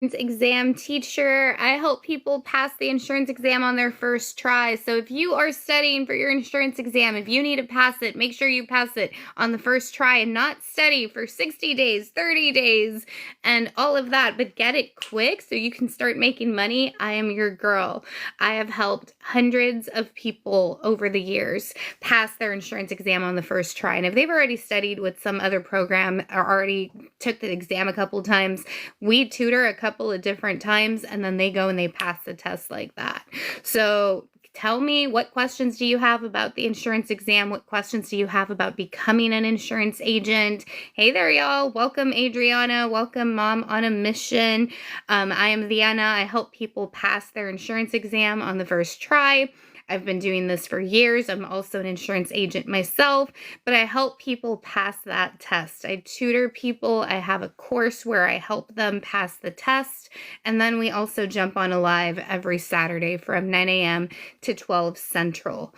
Exam teacher. I help people pass the insurance exam on their first try. So if you are studying for your insurance exam, if you need to pass it, make sure you pass it on the first try and not study for 60 days, 30 days, and all of that, but get it quick so you can start making money. I am your girl. I have helped hundreds of people over the years pass their insurance exam on the first try. And if they've already studied with some other program or already took the exam a couple times, we tutor a couple of different times and then they go and they pass the test like that. So tell me, what questions do you have about the insurance exam? What questions do you have about becoming an insurance agent? Hey there, y'all. Welcome, Adriana. Welcome, Mom on a Mission. I am Vienna. I help people pass their insurance exam on the first try. I've been doing this for years. I'm also an insurance agent myself, but I help people pass that test. I tutor people. I have a course where I help them pass the test. And then we also jump on a live every Saturday from 9 a.m. to 12 Central.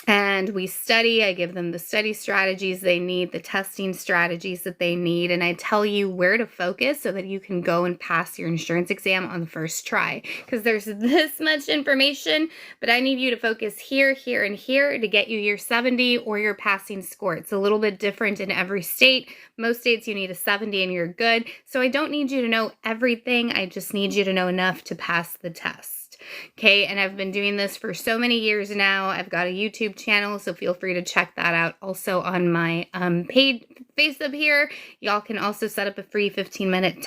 And we study. I give them the study strategies they need, the testing strategies that they need, and I tell you where to focus so that you can go and pass your insurance exam on the first try. Because there's this much information, but I need you to focus here, here, and here to get you your 70 or your passing score. It's a little bit different in every state. Most states you need a 70 and you're good. So I don't need you to know everything. I just need you to know enough to pass the test. Okay, and I've been doing this for so many years now. I've got a YouTube channel, so feel free to check that out. Also on my paid face up here, y'all can also set up a free 15-minute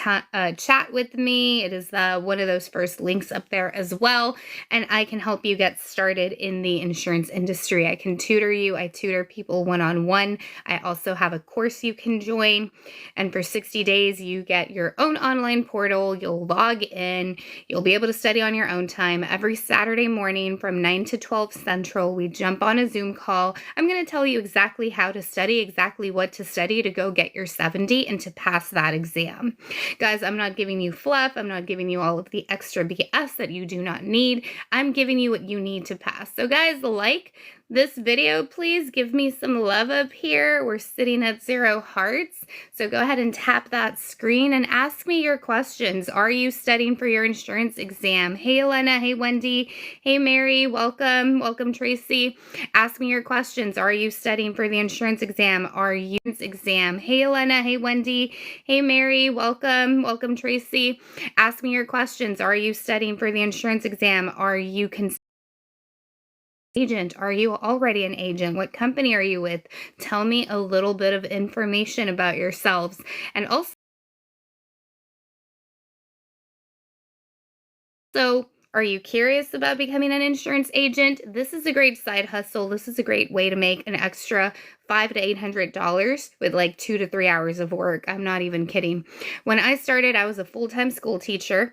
chat with me. It is one of those first links up there as well, and I can help you get started in the insurance industry. I can tutor you. I tutor people one-on-one. I also have a course you can join, and for 60 days, you get your own online portal. You'll log in. You'll be able to study on your own time. Every Saturday morning from 9 to 12 Central, we jump on a Zoom call. I'm going to tell you exactly how to study, exactly what to study to go get your 70 and to pass that exam. Guys, I'm not giving you fluff. I'm not giving you all of the extra BS that you do not need. I'm giving you what you need to pass. So guys, like this video, please give me some love up here. We're sitting at 0 hearts. So go ahead and tap that screen and ask me your questions. Are you studying for your insurance exam? Hey, Elena. Hey, Wendy. Hey, Mary. Welcome. Welcome, Tracy. Ask me your questions. Are you studying for the insurance exam? Are you exam? Hey, Elena. Hey, Wendy. Hey, Mary. Welcome. Welcome, Tracy. Ask me your questions. Are you studying for the insurance exam? Are you agent? Are you already an agent? What company are you with? Tell me a little bit of information about yourselves. And also, are you curious about becoming an insurance agent? This is a great side hustle. This is a great way to make an extra $500 to $800 with like 2 to 3 hours of work. I'm not even kidding. When I started, I was a full-time school teacher.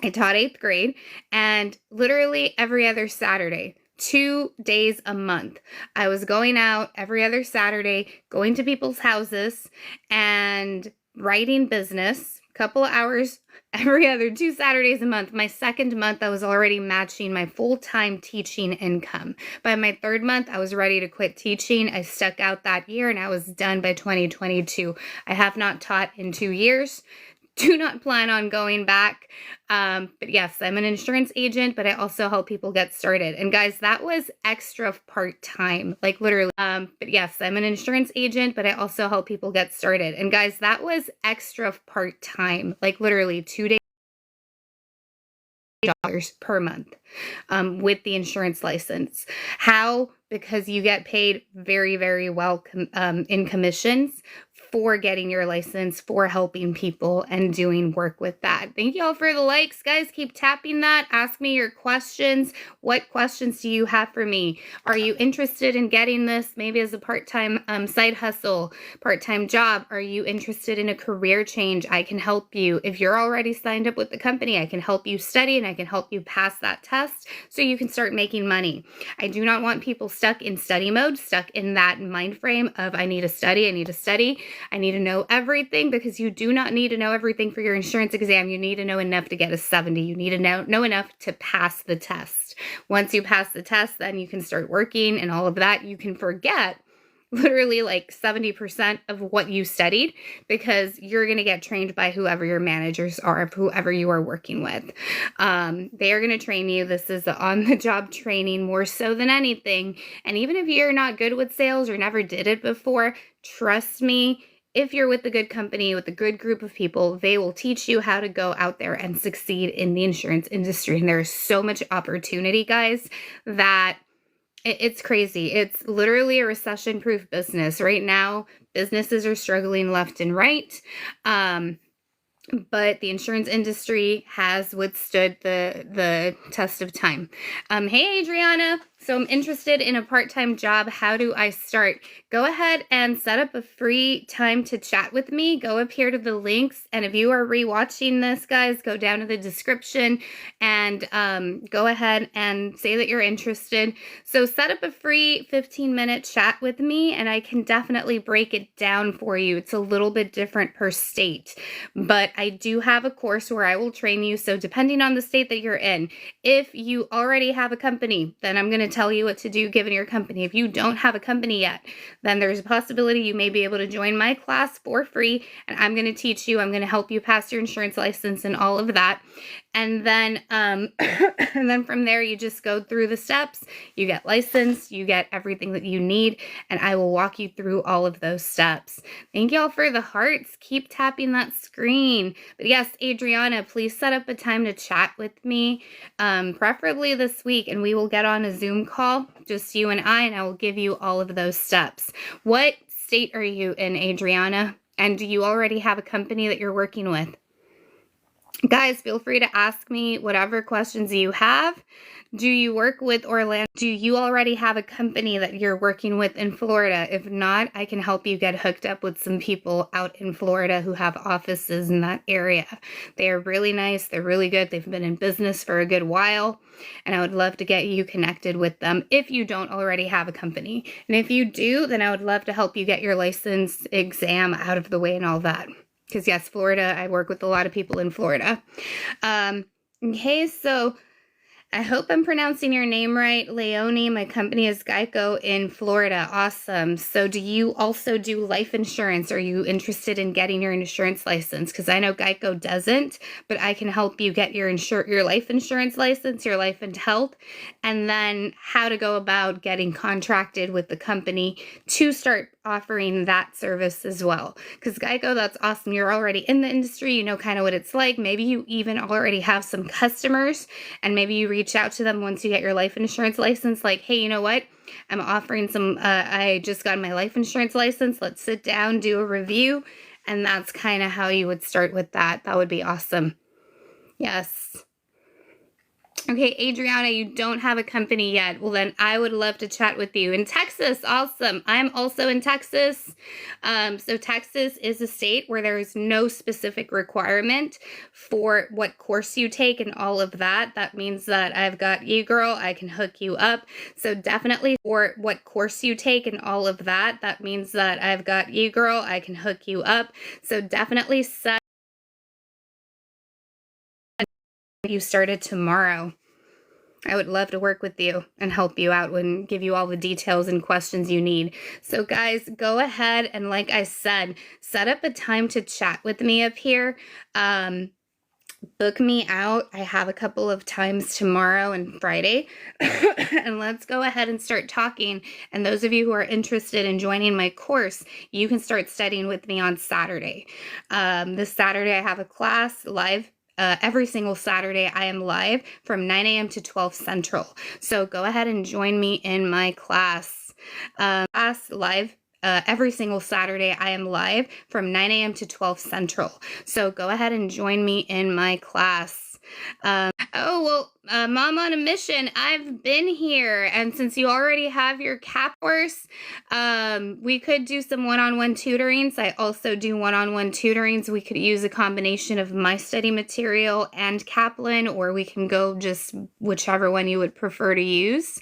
I taught 8th grade, and literally every other Saturday, 2 days a month, I was going out every other Saturday, going to people's houses and writing business, couple of hours every other 2 Saturdays a month. My second month, I was already matching my full-time teaching income. By my third month, I was ready to quit teaching. I stuck out that year and I was done by 2022. I have not taught in 2 years. Do not plan on going back. But yes, I'm an insurance agent, but I also help people get started. And guys, that was extra part-time, like literally. But yes, I'm an insurance agent, but I also help people get started. And guys, that was extra part-time, like literally 2 days per month with the insurance license. How? Because you get paid very, very well in commissions for getting your license, for helping people and doing work with that. Thank you all for the likes, guys. Keep tapping that. Ask me your questions. What questions do you have for me? Are you interested in getting this maybe as a part-time side hustle, part-time job? Are you interested in a career change? I can help you. If you're already signed up with the company, I can help you study and I can help you pass that test so you can start making money. I do not want people stuck in study mode, stuck in that mind frame of I need to study, I need to study. I need to know everything, because you do not need to know everything for your insurance exam. You need to know enough to get a 70. You need to know enough to pass the test. Once you pass the test, then you can start working and all of that. You can forget literally like 70% of what you studied, because you're going to get trained by whoever your managers are, whoever you are working with. They are going to train you. This is the on-the-job training more so than anything. And even if you're not good with sales or never did it before, trust me, if you're with a good company, with a good group of people, they will teach you how to go out there and succeed in the insurance industry. And there's so much opportunity, guys, that it's crazy. It's literally a recession-proof business. Right now, businesses are struggling left and right. But the insurance industry has withstood the test of time. Hey, Adriana. So I'm interested in a part-time job. How do I start? Go ahead and set up a free time to chat with me. Go up here to the links. And if you are rewatching this, guys, go down to the description and go ahead and say that you're interested. So set up a free 15-minute chat with me, and I can definitely break it down for you. It's a little bit different per state, but I do have a course where I will train you. So depending on the state that you're in, if you already have a company, then I'm going to tell you what to do given your company. If you don't have a company yet, then there's a possibility you may be able to join my class for free, and I'm going to teach you. I'm going to help you pass your insurance license and all of that. And then and then from there, you just go through the steps. You get licensed, you get everything that you need, and I will walk you through all of those steps. Thank y'all for the hearts. Keep tapping that screen. But yes, Adriana, please set up a time to chat with me, preferably this week, and we will get on a Zoom call, just you and I will give you all of those steps. What state are you in, Adriana? And do you already have a company that you're working with? Guys, feel free to ask me whatever questions you have. Do you work with Orlando? Do you already have a company that you're working with in Florida? If not, I can help you get hooked up with some people out in Florida who have offices in that area. They are really nice. They're really good. They've been in business for a good while, and I would love to get you connected with them if you don't already have a company. And if you do, then I would love to help you get your license exam out of the way and all that. Because yes, Florida, I work with a lot of people in Florida. Okay, so I hope I'm pronouncing your name right. Leonie, my company is Geico in Florida. Awesome. So do you also do life insurance? Are you interested in getting your insurance license? Because I know Geico doesn't, but I can help you get your life insurance license, your life and health, and then how to go about getting contracted with the company to start offering that service as well. Because Geico, that's awesome. You're already in the industry. You know kind of what it's like. Maybe you even already have some customers, and maybe you reach out to them once you get your life insurance license, like, hey, you know what? I'm offering some, I just got my life insurance license. Let's sit down, do a review. And that's kind of how you would start with that. That would be awesome. Yes. Okay, Adriana, you don't have a company yet. Well, then I would love to chat with you. In Texas, awesome. I'm also in Texas. So Texas is a state where there is no specific requirement for what course you take and all of that. That means that I've got you, girl. I can hook you up. So definitely for what course you take and all of that. That means that I've got you, girl. I can hook you up. So definitely set you started tomorrow. I would love to work with you and help you out and give you all the details and questions you need. So guys, go ahead and like I said, set up a time to chat with me up here. Book me out. I have a couple of times tomorrow and Friday. And let's go ahead and start talking. And those of you who are interested in joining my course, you can start studying with me on Saturday. This Saturday I have a class live. Every single Saturday I am live from 9 a.m. to 12 Central. So go ahead and join me in my class. Every single Saturday I am live from 9 a.m. to 12 Central. So go ahead and join me in my class. Mom on a mission, I've been here, and since you already have your CAP course, we could do some one-on-one tutorings. I also do one-on-one tutorings. We could use a combination of my study material and Kaplan, or we can go just whichever one you would prefer to use.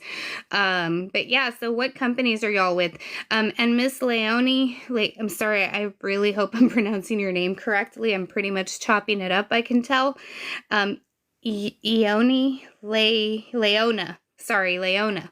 But yeah, so what companies are y'all with? And Miss Leonie, I'm sorry, I really hope I'm pronouncing your name correctly. I'm pretty much chopping it up, I can tell. Leona. Sorry, Leona.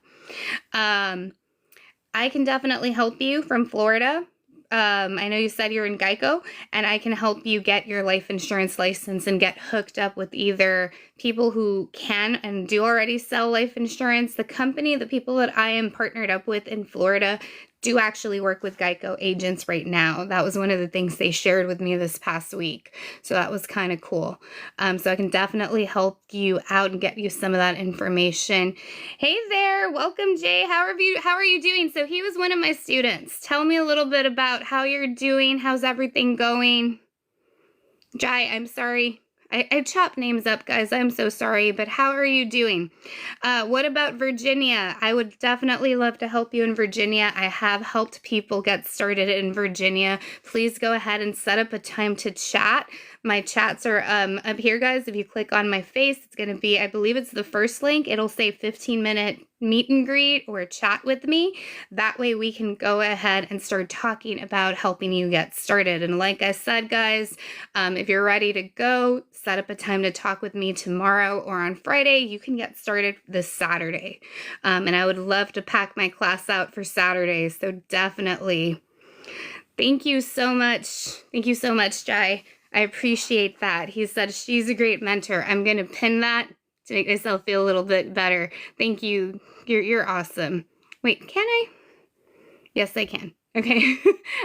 I can definitely help you from Florida. I know you said you're in Geico, and I can help you get your life insurance license and get hooked up with either people who can and do already sell life insurance. The people that I am partnered up with in Florida do actually work with Geico agents right now. That was one of the things they shared with me this past week. So that was kind of cool. So I can definitely help you out and get you some of that information. Hey there, welcome Jay. How are you doing? So he was one of my students. Tell me a little bit about how you're doing. How's everything going? Jai, I'm sorry. I chop names up, guys. I'm so sorry, but how are you doing? What about Virginia? I would definitely love to help you in Virginia. I have helped people get started in Virginia. Please go ahead and set up a time to chat. My chats are up here, guys. If you click on my face, it's going to be, I believe it's the first link. It'll say 15-minute meet and greet or chat with me. That way we can go ahead and start talking about helping you get started. And like I said, guys, if you're ready to go, set up a time to talk with me tomorrow or on Friday. You can get started this Saturday. And I would love to pack my class out for Saturday. So definitely. Thank you so much. Thank you so much, Jai. I appreciate that. He said she's a great mentor. I'm going to pin that to make myself feel a little bit better. Thank you. You're awesome. Wait, can I? Yes, I can. Okay.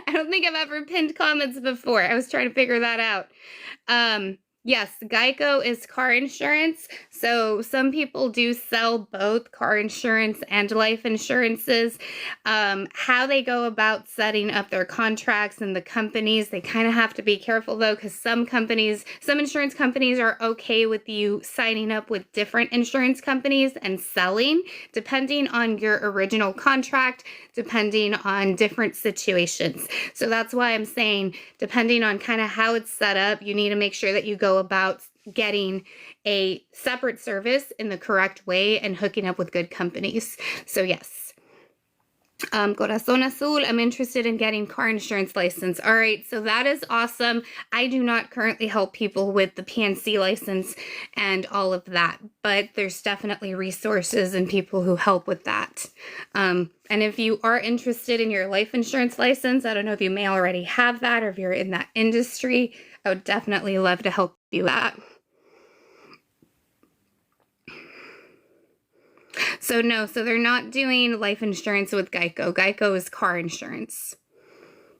I don't think I've ever pinned comments before. I was trying to figure that out. Yes, Geico is car insurance. So some people do sell both car insurance and life insurances. How they go about setting up their contracts and the companies, they kind of have to be careful though, because some insurance companies are okay with you signing up with different insurance companies and selling, depending on your original contract, depending on different situations. So that's why I'm saying, depending on kind of how it's set up, you need to make sure that you go about getting a separate service in the correct way and hooking up with good companies. So yes. Corazón Azul, I'm interested in getting car insurance license. All right, so that is awesome. I do not currently help people with the PNC license and all of that, but there's definitely resources and people who help with that. And if you are interested in your life insurance license, I don't know if you may already have that or if you're in that industry, I would definitely love to help you with that. So no, so they're not doing life insurance with Geico. Geico is car insurance.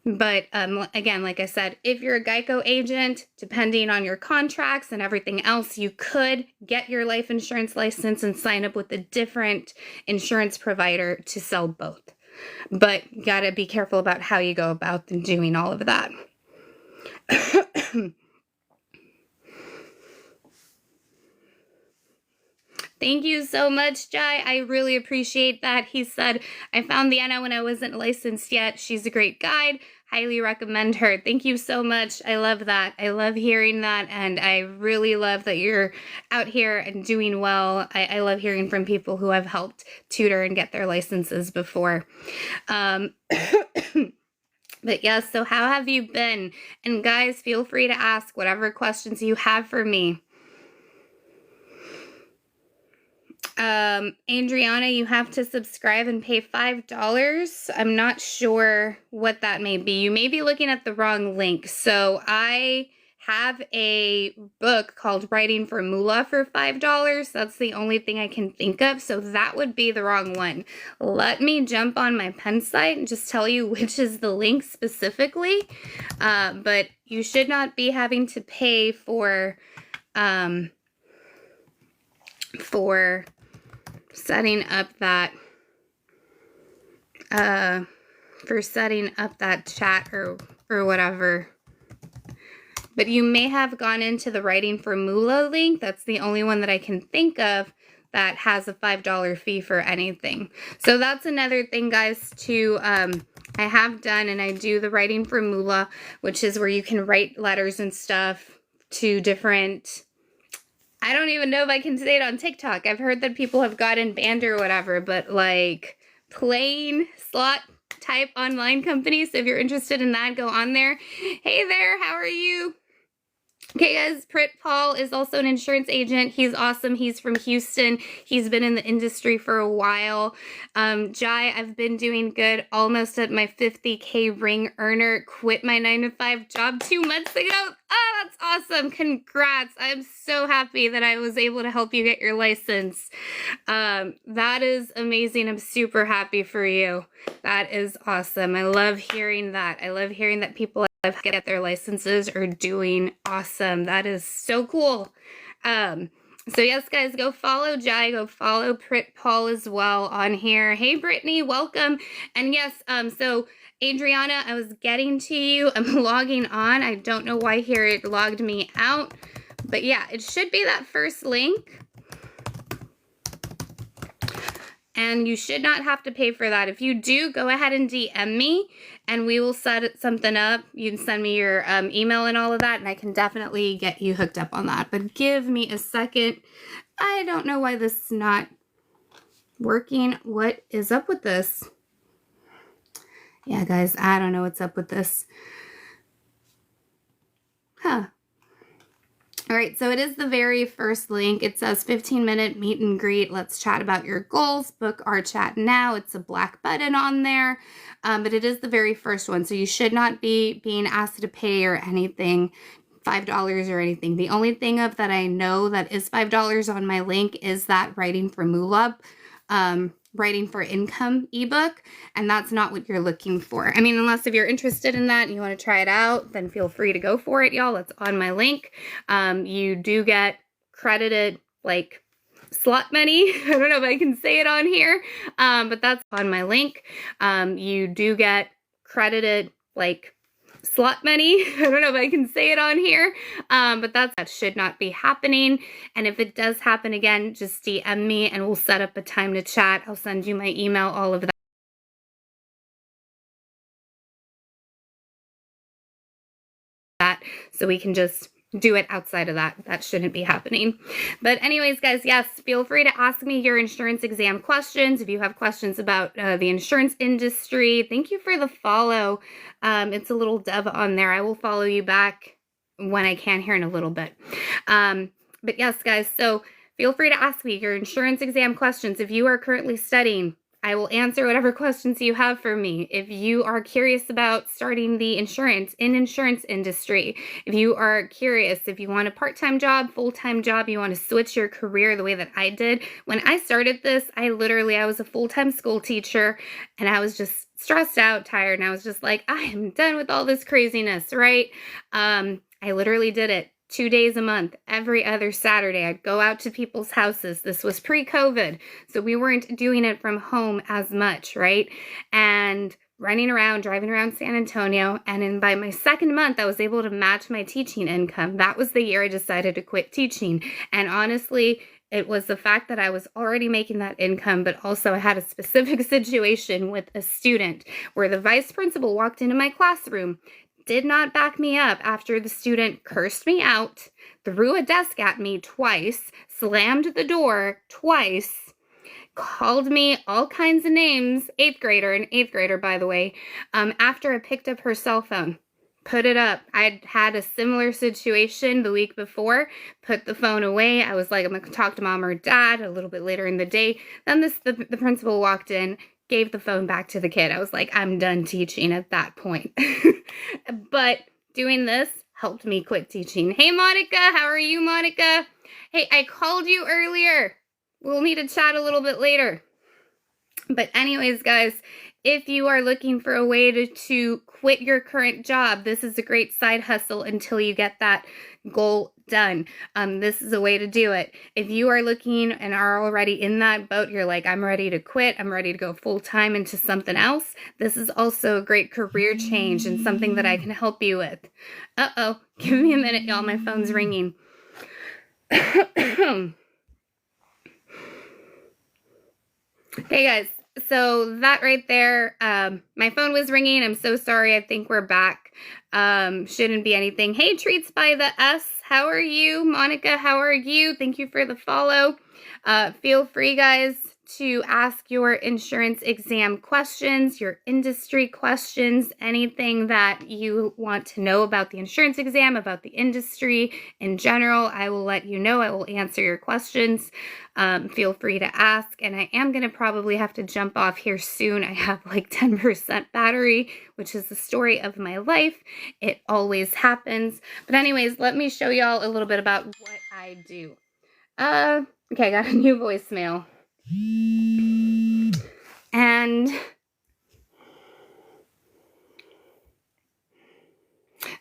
But again, like I said, if you're a Geico agent, depending on your contracts and everything else, you could get your life insurance license and sign up with a different insurance provider to sell both. But you gotta be careful about how you go about doing all of that. Thank you so much, Jai. I really appreciate that. He said, I found Deanna when I wasn't licensed yet. She's a great guide. Highly recommend her. Thank you so much. I love that. I love hearing that. And I really love that you're out here and doing well. I love hearing from people who have helped tutor and get their licenses before. But yes, so how have you been? And guys, feel free to ask whatever questions you have for me. Adriana, you have to subscribe and pay $5. I'm not sure what that may be. You may be looking at the wrong link. So I have a book called Writing for Moolah for $5. That's the only thing I can think of. So that would be the wrong one. Let me jump on my pen site and just tell you which is the link specifically. But you should not be having to pay for setting up that chat or whatever. But you may have gone into the Writing for Moolah link. That's the only one that I can think of that has a $5 fee for anything. So that's another thing, guys, too. I have done, and I do the Writing for Moolah, which is where you can write letters and stuff to different, I don't even know if I can say it on TikTok. I've heard that people have gotten banned or whatever, but like plain slot type online companies. So if you're interested in that, go on there. Hey there, how are you? Okay, guys, Prit Paul is also an insurance agent. He's awesome. He's from Houston. He's been in the industry for a while. Jai, I've been doing good, almost at my 50K ring earner. Quit my 9-to-5 job 2 months ago. Oh, that's awesome. Congrats. I'm so happy that I was able to help you get your license. That is amazing. I'm super happy for you. That is awesome. I love hearing that. I love hearing that people get their licenses are doing awesome. That is so cool. So yes, guys, go follow Jai, go follow Prit Paul as well on here. Hey, Brittany, welcome. And yes, so Adriana, I was getting to you. I'm logging on. I don't know why here it logged me out, but yeah, it should be that first link. And you should not have to pay for that. If you do, go ahead and DM me and we will set something up. You can send me your email and all of that, and I can definitely get you hooked up on that. But give me a second. I don't know why this is not working. What is up with this? Yeah, guys, I don't know what's up with this. Huh. All right, so it is the very first link. It says 15-minute meet and greet. Let's chat about your goals. Book our chat now. It's a black button on there, but it is the very first one. So you should not be being asked to pay or anything, $5 or anything. The only thing of that I know that is $5 on my link is that Writing for MULAB, Writing for Income ebook, and that's not what you're looking for. I mean, unless if you're interested in that and you want to try it out, then feel free to go for it, y'all. It's on my link. You do get credited like slot money. I don't know if I can say it on here, but that's on my link. You do get credited like slot money. I don't know if I can say it on here, but that should not be happening. And if it does happen again, just DM me and we'll set up a time to chat. I'll send you my email, all of that, so we can just do it outside of that. That shouldn't be happening. But anyways, guys, yes, feel free to ask me your insurance exam questions. If you have questions about the insurance industry, thank you for the follow. It's a little dove on there. I will follow you back when I can here in a little bit. But yes, guys, so feel free to ask me your insurance exam questions. If you are currently studying, I will answer whatever questions you have for me. If you are curious about starting the insurance industry, if you are curious, if you want a part-time job, full-time job, you want to switch your career the way that I did. When I started this, I was a full-time school teacher and I was just stressed out, tired, and I was just like, I am done with all this craziness, right? I literally did it 2 days a month, every other Saturday. I'd go out to people's houses. This was pre-COVID, so we weren't doing it from home as much, right? And running around, driving around San Antonio, and then by my second month, I was able to match my teaching income. That was the year I decided to quit teaching. And honestly, it was the fact that I was already making that income, but also I had a specific situation with a student where the vice principal walked into my classroom, did not back me up after the student cursed me out, threw a desk at me twice, slammed the door twice, called me all kinds of names, an 8th grader, by the way, after I picked up her cell phone. Put it up. I'd had a similar situation the week before, put the phone away. I was like, I'm going to talk to mom or dad a little bit later in the day. Then the principal walked in, gave the phone back to the kid. I was like, I'm done teaching at that point. But doing this helped me quit teaching. Hey, Monica, how are you, Monica? Hey, I called you earlier. We'll need to chat a little bit later. But anyways, guys, if you are looking for a way to quit your current job, this is a great side hustle until you get that goal done. This is a way to do it. If you are looking and are already in that boat, you're like, I'm ready to quit, I'm ready to go full-time into something else, this is also a great career change and something that I can help you with. Uh-oh, give me a minute, y'all, my phone's ringing. Hey, guys. So that right there, my phone was ringing. I'm so sorry. I think we're back. Shouldn't be anything. Hey, Treats by the S. How are you? Monica, how are you? Thank you for the follow. Feel free, guys, to ask your insurance exam questions, your industry questions, anything that you want to know about the insurance exam, about the industry in general. I will let you know. I will answer your questions. Feel free to ask. And I am going to probably have to jump off here soon. I have like 10% battery, which is the story of my life. It always happens. But anyways, let me show y'all a little bit about what I do. Okay, I got a new voicemail. And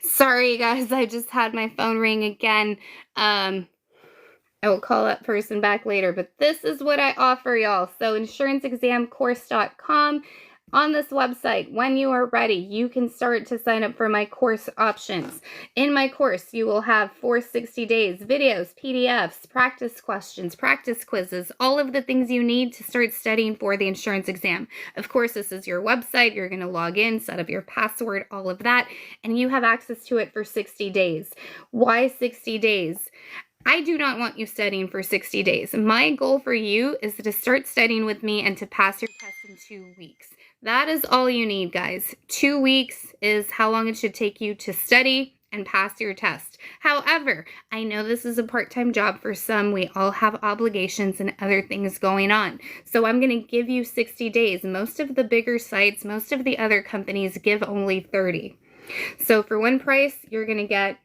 sorry guys, I just had my phone ring again. I will call that person back later, but this is what I offer y'all. So insuranceexamcourse.com. On this website, when you are ready, you can start to sign up for my course options. In my course, you will have 460 days, videos, PDFs, practice questions, practice quizzes, all of the things you need to start studying for the insurance exam. Of course, this is your website. You're going to log in, set up your password, all of that, and you have access to it for 60 days. Why 60 days? I do not want you studying for 60 days. My goal for you is to start studying with me and to pass your test in 2 weeks. That is all you need, guys. 2 weeks is how long it should take you to study and pass your test. However, I know this is a part-time job for some. We all have obligations and other things going on. So I'm going to give you 60 days. Most of the bigger sites, most of the other companies give only 30. So for one price, you're going to get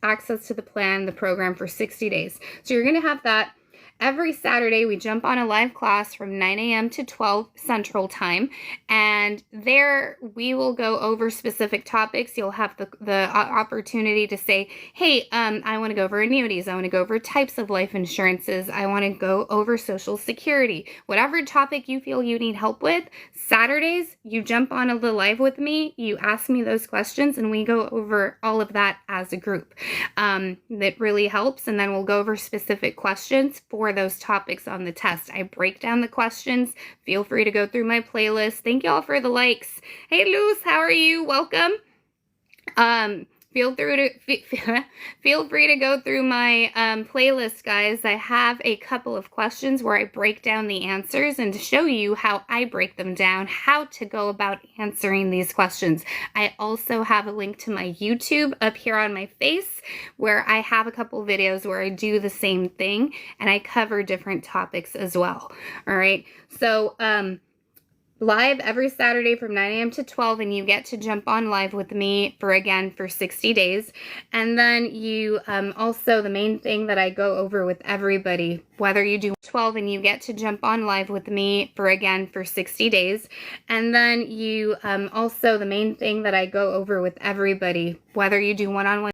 access to the plan, the program for 60 days. So you're going to have that. Every Saturday, we jump on a live class from 9 a.m. to 12 Central Time, and there we will go over specific topics. You'll have the opportunity to say, hey, I want to go over annuities. I want to go over types of life insurances. I want to go over Social Security. Whatever topic you feel you need help with, Saturdays, you jump on the live with me, you ask me those questions, and we go over all of that as a group. That really helps, and then we'll go over specific questions for those topics on the test. I break down the questions. Feel free to go through my playlist. Thank y'all for the likes. Hey Luz, how are you? Welcome. Feel free to go through my playlist, guys. I have a couple of questions where I break down the answers and to show you how I break them down, how to go about answering these questions. I also have a link to my YouTube up here on my face where I have a couple videos where I do the same thing and I cover different topics as well. All right. So, live every Saturday from 9 a.m. to 12, and you get to jump on live with me for 60 days. And then you also, the main thing that I go over with everybody, whether you do 12 and you get to jump on live with me for 60 days. And then you also, the main thing that I go over with everybody, whether you do one-on-one,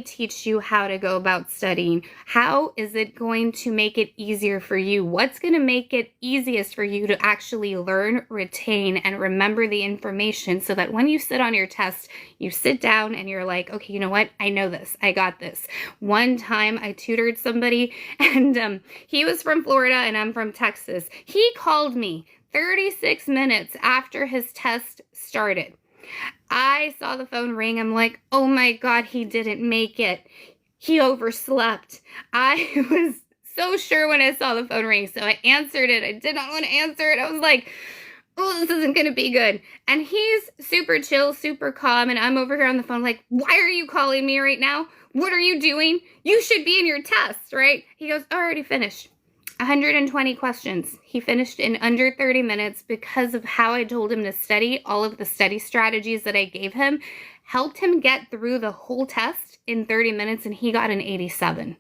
teach you how to go about studying. How is it going to make it easier for you? What's going to make it easiest for you to actually learn, retain, and remember the information so that when you sit on your test, you sit down and you're like, okay, you know what? I know this. I got this. One time I tutored somebody and he was from Florida and I'm from Texas. He called me 36 minutes after his test started. I saw the phone ring. I'm like, oh my God, he didn't make it. He overslept. I was so sure when I saw the phone ring, so I answered it. I did not want to answer it. I was like, oh, this isn't going to be good. And he's super chill, super calm, and I'm over here on the phone like, why are you calling me right now? What are you doing? You should be in your test, right? He goes, I already finished. 120 questions. He finished in under 30 minutes because of how I told him to study. All of the study strategies that I gave him helped him get through the whole test in 30 minutes, and he got an 87.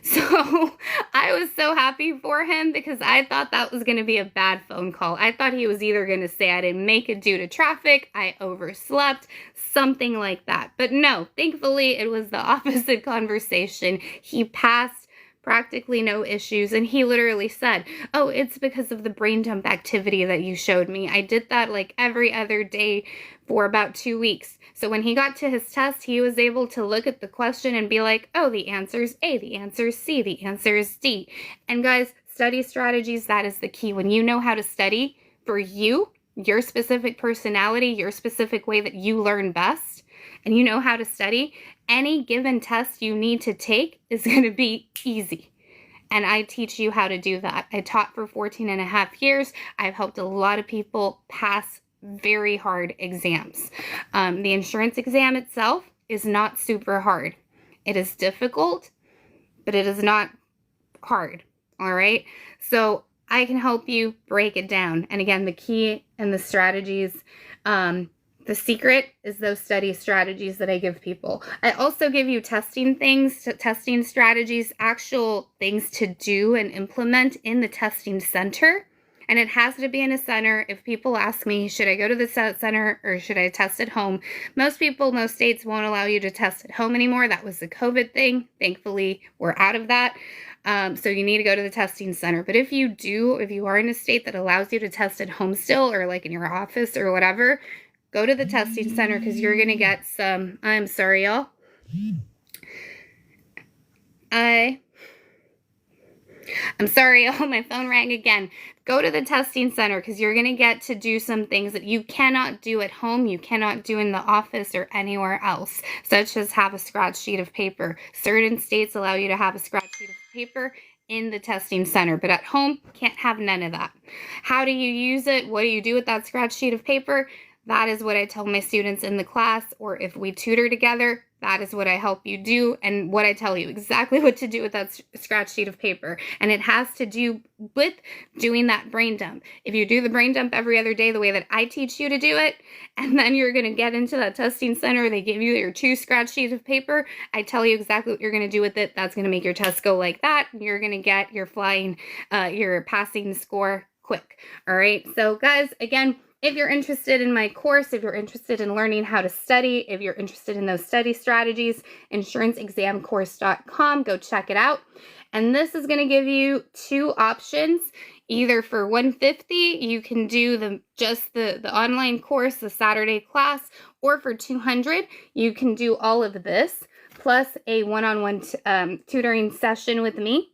So I was so happy for him because I thought that was going to be a bad phone call. I thought he was either going to say I didn't make it due to traffic, I overslept, something like that. But no, thankfully it was the opposite conversation. He passed, practically no issues, and he literally said, oh, it's because of the brain dump activity that you showed me. I did that like every other day for about 2 weeks. So when he got to his test, he was able to look at the question and be like, oh, the answer is A, the answer is C, the answer is D. And guys, study strategies, that is the key. When you know how to study for you, your specific personality, your specific way that you learn best, and you know how to study, any given test you need to take is going to be easy. And I teach you how to do that. I taught for 14 and a half years. I've helped a lot of people pass very hard exams. The insurance exam itself is not super hard. It is difficult, but it is not hard. All right. So I can help you break it down. And again, the key and the strategies, the secret is those study strategies that I give people. I also give you testing things, testing strategies, actual things to do and implement in the testing center. And it has to be in a center. If people ask me, should I go to the center or should I test at home? Most people, most states won't allow you to test at home anymore. That was the COVID thing. Thankfully, we're out of that. So you need to go to the testing center. But if you are in a state that allows you to test at home still, or like in your office or whatever, go to the testing center because you're going to get some, I'm sorry, y'all. I'm sorry, oh, my phone rang again. Go to the testing center because you're going to get to do some things that you cannot do at home, you cannot do in the office or anywhere else, such as have a scratch sheet of paper. Certain states allow you to have a scratch sheet of paper in the testing center, but at home, can't have none of that. How do you use it? What do you do with that scratch sheet of paper? That is what I tell my students in the class, or if we tutor together, that is what I help you do and what I tell you exactly what to do with that scratch sheet of paper. And it has to do with doing that brain dump. If you do the brain dump every other day the way that I teach you to do it, and then you're going to get into that testing center, they give you your 2 scratch sheets of paper, I tell you exactly what you're going to do with it. That's going to make your test go like that. You're going to get your your passing score quick. All right. So guys, again, if you're interested in my course, if you're interested in learning how to study, if you're interested in those study strategies, insuranceexamcourse.com, go check it out. And this is going to give you 2 options. Either for $150, you can do just the online course, the Saturday class, or for $200, you can do all of this, plus a one-on-one tutoring session with me.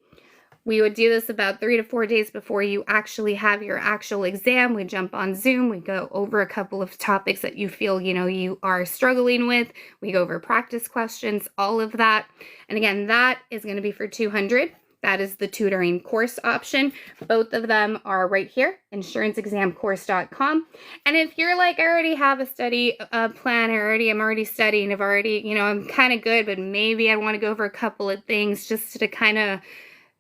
We would do this about 3 to 4 days before you actually have your actual exam. We jump on Zoom. We go over a couple of topics that you feel, you are struggling with. We go over practice questions, all of that. And again, that is going to be for $200. That is the tutoring course option. Both of them are right here, insuranceexamcourse.com. And if you're like, I already have a study plan, I'm already studying, I'm kind of good, but maybe I want to go over a couple of things just to kind of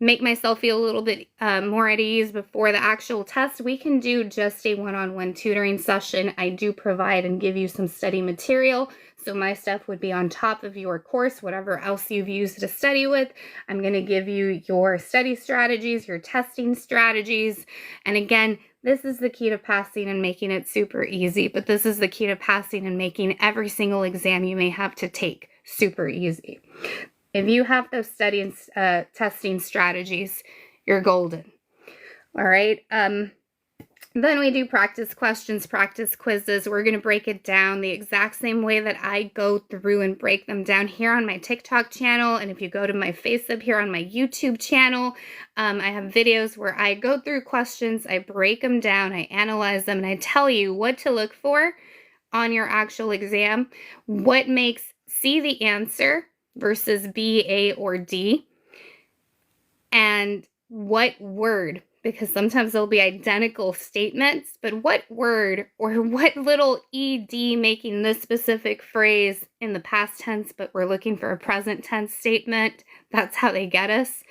make myself feel a little bit more at ease before the actual test, we can do just a one-on-one tutoring session. I do provide and give you some study material. So my stuff would be on top of your course, whatever else you've used to study with. I'm going to give you your study strategies, your testing strategies. And again, this is the key to passing and making it super easy. But this is the key to passing and making every single exam you may have to take super easy. If you have those study and testing strategies, you're golden. All right. Then we do practice questions, practice quizzes. We're going to break it down the exact same way that I go through and break them down here on my TikTok channel. And if you go to my face up here on my YouTube channel, I have videos where I go through questions, I break them down, I analyze them, and I tell you what to look for on your actual exam, what makes C the answer versus B, A, or D, and what word, because sometimes there'll be identical statements, but what word or what little ED making this specific phrase in the past tense, but we're looking for a present tense statement. That's how they get us.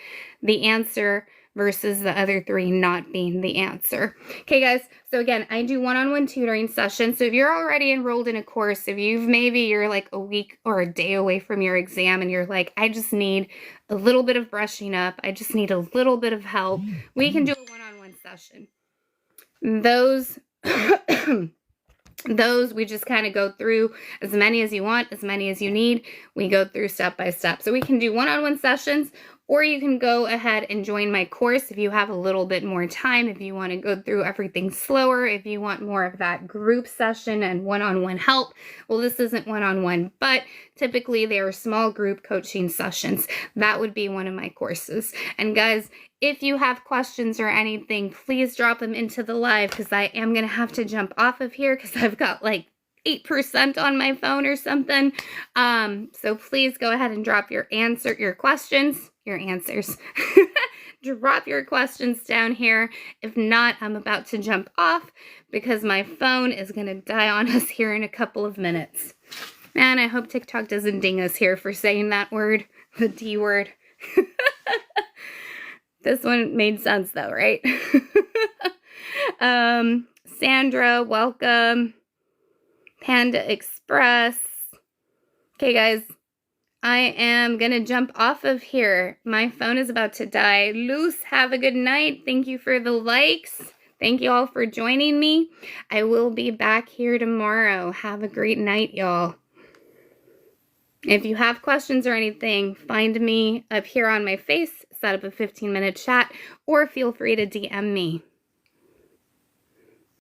The answer versus the other 3 not being the answer. Okay, guys, so again, I do one-on-one tutoring sessions. So if you're already enrolled in a course, if you're like a week or a day away from your exam and you're like, I just need a little bit of brushing up, I just need a little bit of help, we can do a one-on-one session. Those we just kind of go through as many as you want, as many as you need. We go through step by step. So we can do one-on-one sessions, or you can go ahead and join my course if you have a little bit more time, if you want to go through everything slower, if you want more of that group session and one-on-one help. Well, this isn't one-on-one, but typically they are small group coaching sessions. That would be one of my courses. And guys, if you have questions or anything, please drop them into the live because I am going to have to jump off of here because I've got like 8% on my phone or something. So please go ahead and drop your questions, your answers. drop your questions down here. If not, I'm about to jump off because my phone is going to die on us here in a couple of minutes. Man, I hope TikTok doesn't ding us here for saying that word, the D word. This one made sense though, right? Sandra, welcome. Panda Express. Okay, guys, I am going to jump off of here. My phone is about to die. Luz, have a good night. Thank you for the likes. Thank you all for joining me. I will be back here tomorrow. Have a great night, y'all. If you have questions or anything, find me up here on my face, set up a 15-minute chat, or feel free to DM me.